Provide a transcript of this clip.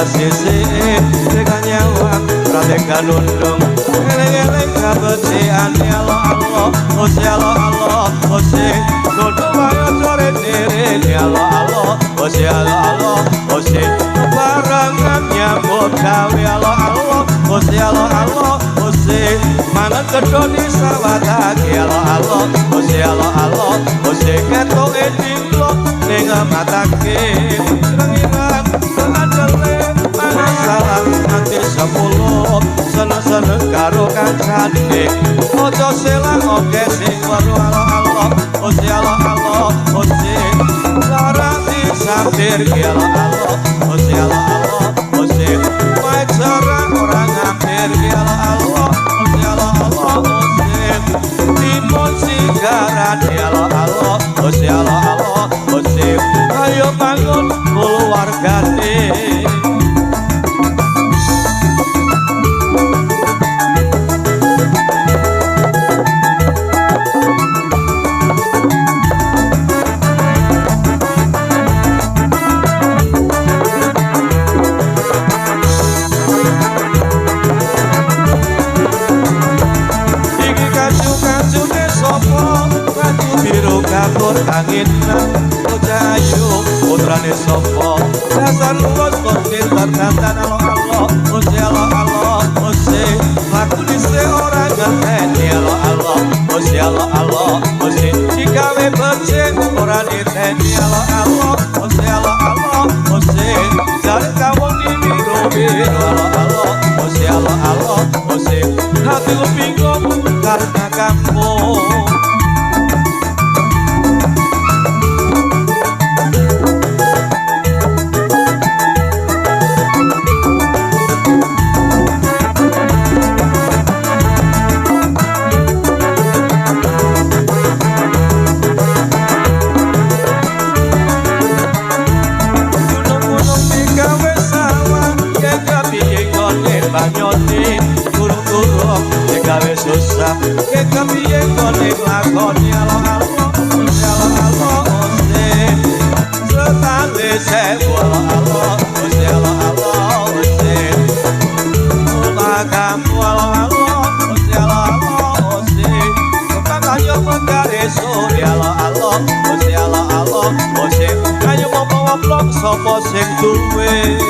Sisi dengan nyawa pratekan undung eleng-eleng kabecian ya Allah Gusti Allah Gusti kudu wae sore diri ya Allah Gusti Allah Gusti barengan nyambut gawe Allah Gusti Allah Gusti mangan kedoni sawata ya Allah Gusti Allah Gusti ketok edilok ning matake ngiran salam nanti 10 seneng-seneng karo kancane ojo selang oke sing weru Allah Gusti Allah Gusti lara disampir ya Allah Gusti Allah Gusti wae cara ora ngampir ya Allah Gusti Allah Gusti timun sigaran ya Allah Gusti Allah Gusti ayo bangun keluargane kabur angin ujayu putrane sopo dasar luwes kontin terdandan Allah Gusti Allah Gusti laku dise ora ngerteni Allah Gusti Allah Gusti digawe becik ora diteni Allah Gusti Allah Gusti jare kawon dibiru-biru Allah Gusti Allah Gusti hati lu bingung karena kamu banyone guru-guru gawe susah ke kepiye kone lakoni Allah Gusti setale sewu Allah Gusti Gusti ulagamu Allah Gusti kakayo mengare surya Allah Gusti Gusti ayo mau blok sapa sing duwe